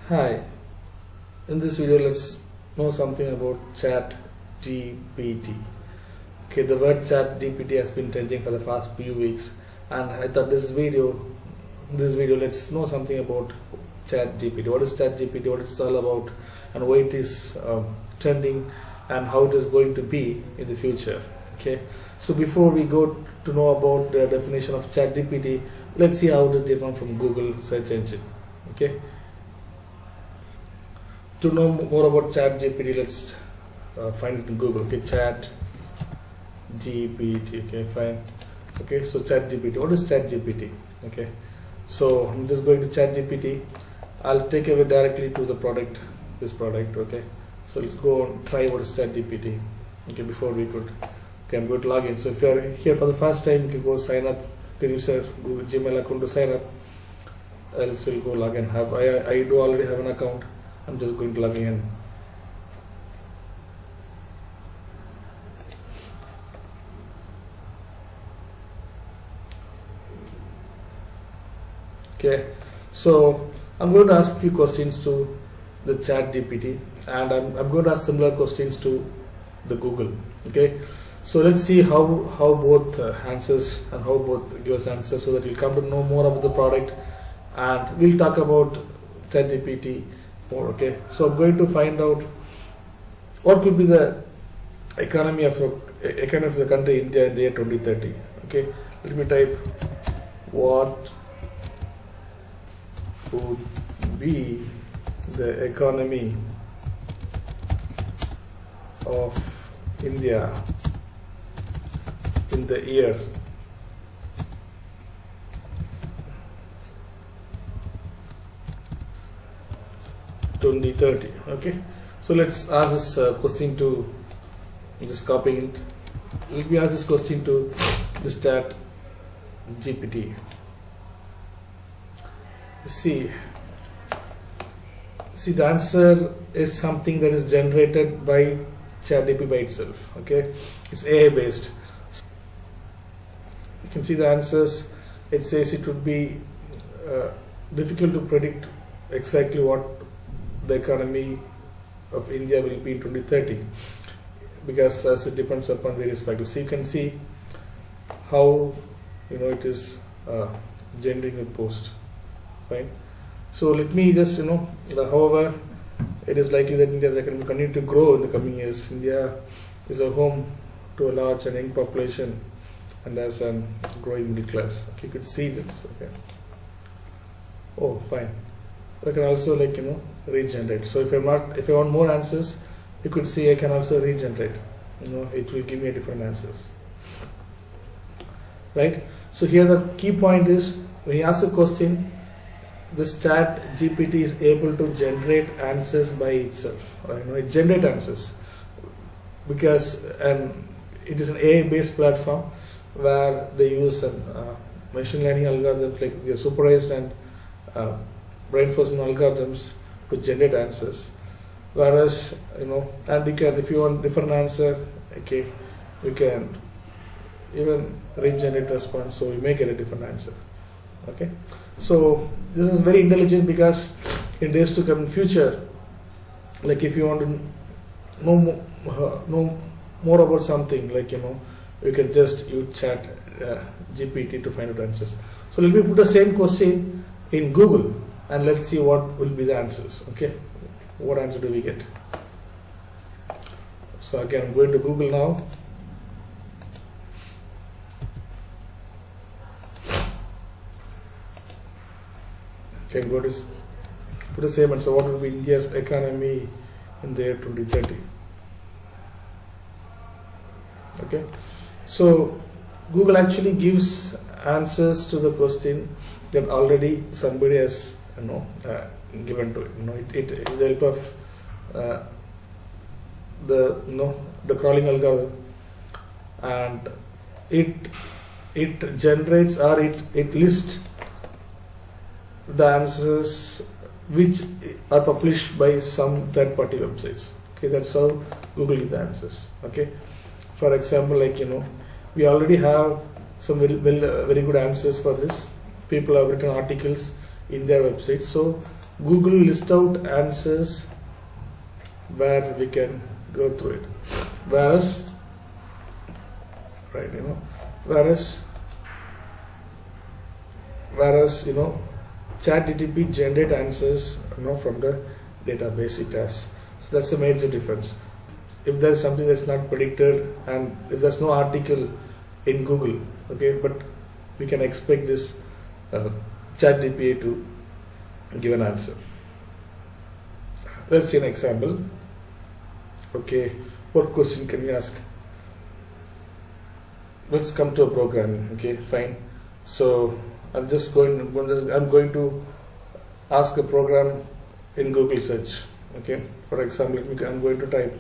Hi, in this video let's know something about ChatGPT. Okay, the word ChatGPT has been trending for the past few weeks, and I thought this video let's know something about ChatGPT. What is ChatGPT, what it's all about, and why it is trending, and how it is going to be in the future. Okay, so before we go to know about the definition of ChatGPT, let's see how it is different from Google search engine. Okay. To know more about ChatGPT, let's find it in Google. Okay, ChatGPT. Okay, fine. Okay, so ChatGPT. What is ChatGPT? Okay, so I'm just going to ChatGPT. I'll take away directly to the product. This product. Okay, so let's go and try what is ChatGPT. Okay, before we could. Okay, I'm going to log in. So if you are here for the first time, you can go sign up. You can use your Google Gmail account to sign up. Else we'll go log in. I do already have an account. I'm just going to log in. Okay, so I'm going to ask a few questions to the ChatGPT, and I'm going to ask similar questions to the Google. Okay, so let's see how both answers and how both give us answers, so that we'll come to know more about the product, and we'll talk about ChatGPT more. Okay, so I'm going to find out what could be the economy of the country India in the year 2030. Okay, let me type what would be the economy of India in the year 2030. Okay, so let's ask this question to, just copying it. Let me ask this question to this ChatGPT. See, the answer is something that is generated by ChatGPT by itself. Okay, it's AI based. You can see the answers. It says it would be difficult to predict exactly what the economy of India will be in 2030, because as it depends upon various factors. So you can see how it is generating a post. Fine. So let me just however, it is likely that India's economy will continue to grow in the coming years. India is a home to a large and young population and has a growing middle class. Okay, you could see this. Okay. Oh, fine. I can also regenerate. So if I want more answers, you could see I can also regenerate. It will give me different answers. Right? So here the key point is, when you ask a question, this ChatGPT is able to generate answers by itself. It generates answers because it is an AI-based platform where they use machine learning algorithms like supervised and reinforcement algorithms to generate answers. Whereas and you can, if you want different answer, okay, you can even regenerate response, so you may get a different answer. Okay, so this is very intelligent, because in days to come in future, like if you want to know more about something, you can just use ChatGPT to find out answers. So let me put the same question in Google, and let's see what will be the answers. Okay, what answer do we get? So again, I'm going to Google now. Okay, go to put the same answer. What will be India's economy in the year 2030? Okay, so Google actually gives answers to the question that already somebody has given to it. It with the help of the crawling algorithm, and it generates, or it lists the answers which are published by some third-party websites. Okay, that's how Google gives the answers. Okay, for example, we already have some very good answers for this. People have written articles in their website. So Google list out answers where we can go through it. Whereas, right, whereas ChatGPT generate answers, from the database it has. So that's a major difference. If there's something that's not predicted, and if there's no article in Google, okay, but we can expect this ChatGPT to give an answer. Let's see an example. Okay, what question can we ask? Let's come to a programming. Okay, fine. So I'm going to ask a program in Google search. Okay, for example, I'm going to type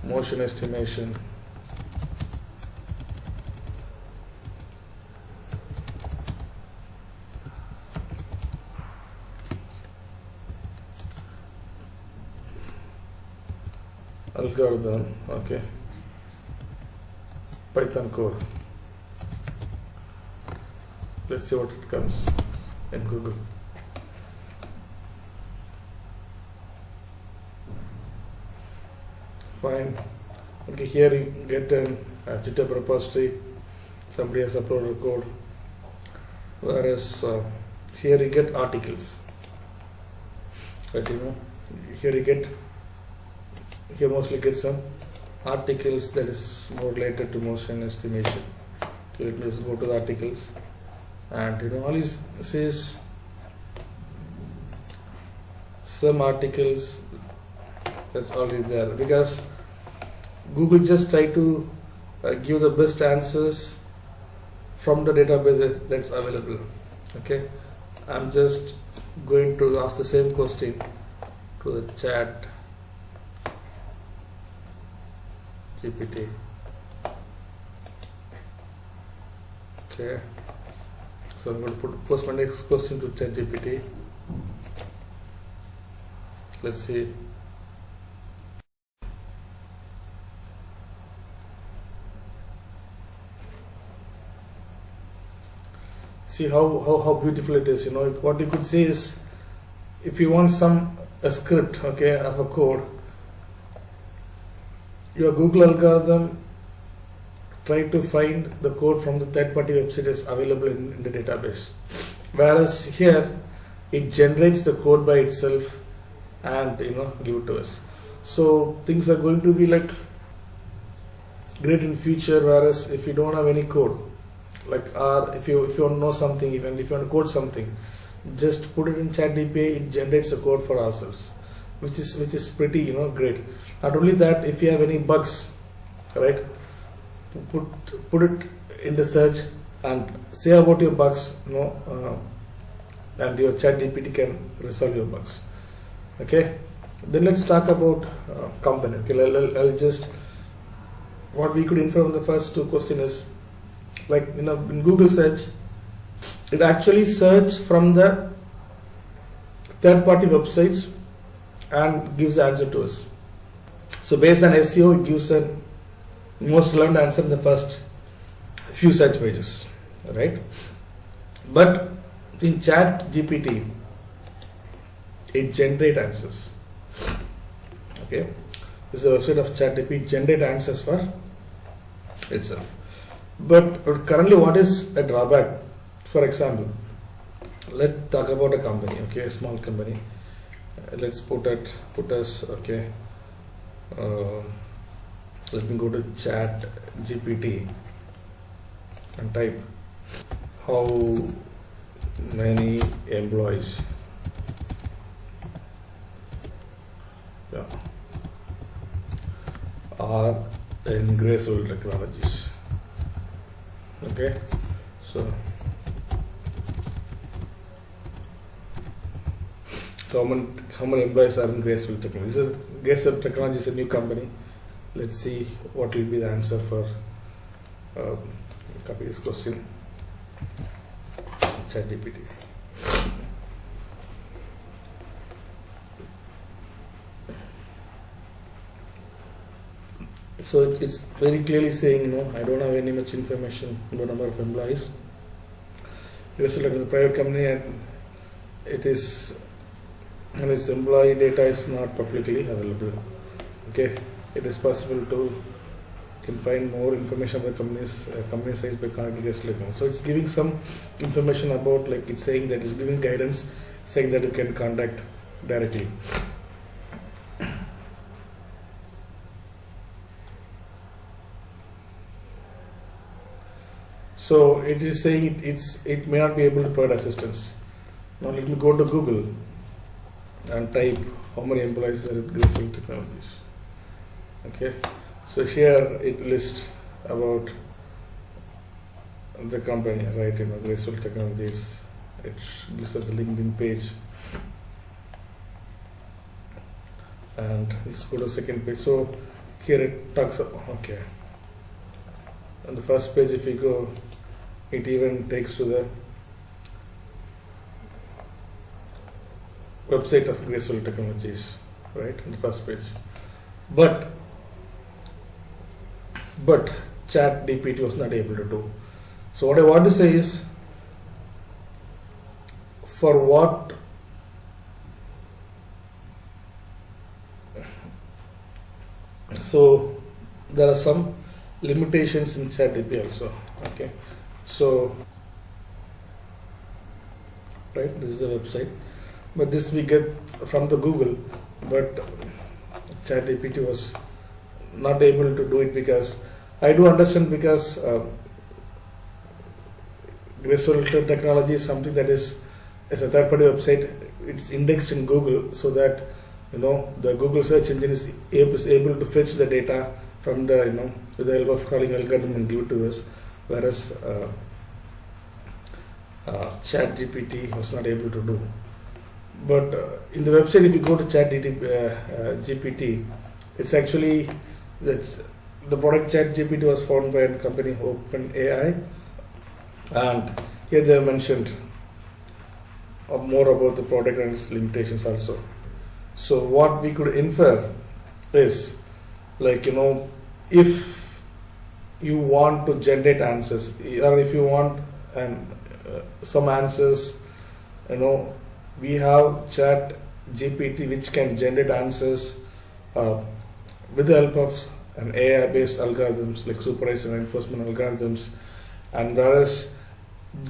motion estimation. Algorithm, okay, Python code. Let's see what it comes in Google. Fine. Okay, here you get a GitHub repository. Somebody has uploaded code. Whereas here you get articles. Right, here mostly get some articles that is more related to motion estimation. Okay, let me just go to the articles, and all you see is some articles that's already there, because Google just try to give the best answers from the database that's available. Okay, I'm just going to ask the same question to the chat GPT. Okay, so I'm going to post my next question to ChatGPT. Let's see. See how beautiful it is. What you could say is, if you want a script, okay, of a code, your Google algorithm try to find the code from the third-party website is available in the database. Whereas here, it generates the code by itself and give it to us. So things are going to be like great in future. Whereas if you don't have any code, like if you want to know something, even if you want to code something, just put it in ChatGPT. It generates a code for ourselves, which is pretty great. Not only that, if you have any bugs, right, put it in the search and say about your bugs, and your ChatGPT can resolve your bugs. Okay, then let's talk about company. Okay, I'll just, what we could infer from the first two questions is, like in Google search, it actually searches from the third-party websites and gives the answer to us. So based on SEO, it gives a most relevant answer in the first few search pages, right? But in ChatGPT, it generates answers. Okay, this is a website of ChatGPT, generate answers for itself. But currently, what is a drawback? For example, let's talk about a company. Okay, a small company. Let's put us. Okay. Let me go to ChatGPT and type how many employees. Yeah, are in Graceful Technologies. Okay, so how many employees are in Graceful Technologies? Graceful Technologies is a new company. Let's see what will be the answer for copy this question. ChatGPT. So it's very clearly saying, I don't have any much information on the number of employees. Graceful is a private company, and it is, and its employee data is not publicly available. Okay, it is possible to can find more information about company size by contacting Graceful Technologies. So it's giving some information about, like it's saying that it's giving guidance, saying that you can contact directly. So it is saying it may not be able to provide assistance. Now let me go to Google and type how many employees are at Graceful Technologies. Okay, so here it lists about the company, right? Graceful Technologies. It gives us the LinkedIn page, and let's go to the second page. So here it talks. Okay, on the first page, if you go, it even takes to the website of Graceful Technologies, right, on the first page. But ChatGPT was not able to do. So what I want to say is, for what so there are some limitations in ChatGPT also. Okay, so right, this is the website, but this we get from the Google, but ChatGPT was not able to do it, because I do understand, because Graceful Technology is something that is a third-party website. It's indexed in Google, so that the Google search engine is able to fetch the data from the with the help of crawling algorithm and give it to us, whereas ChatGPT was not able to do. But in the website, if you go to ChatGPT, it's actually the product ChatGPT was founded by a company, openai, and here they have mentioned more about the product and its limitations also. So what we could infer is, like, if you want to generate answers, or if you want some answers, we have ChatGPT which can generate answers with the help of an AI-based algorithms like supervised and reinforcement algorithms, and whereas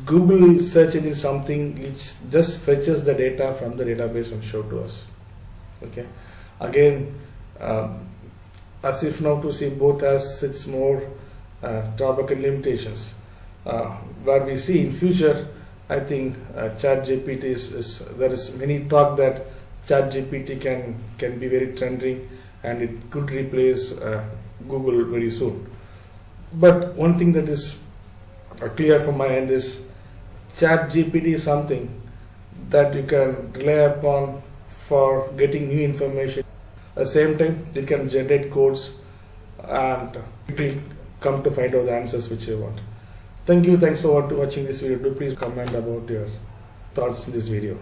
Google search engine is something which just fetches the data from the database and show to us. Okay, again, as if now to see both as its more drawback and limitations. Where we see in future, I think ChatGPT is there is many talk that ChatGPT can be very trending, and it could replace Google very soon. But one thing that is clear from my end is, ChatGPT is something that you can rely upon for getting new information. At the same time, it can generate codes and quickly come to find out the answers which you want. Thank you. Thanks for watching this video. Do please comment about your thoughts in this video.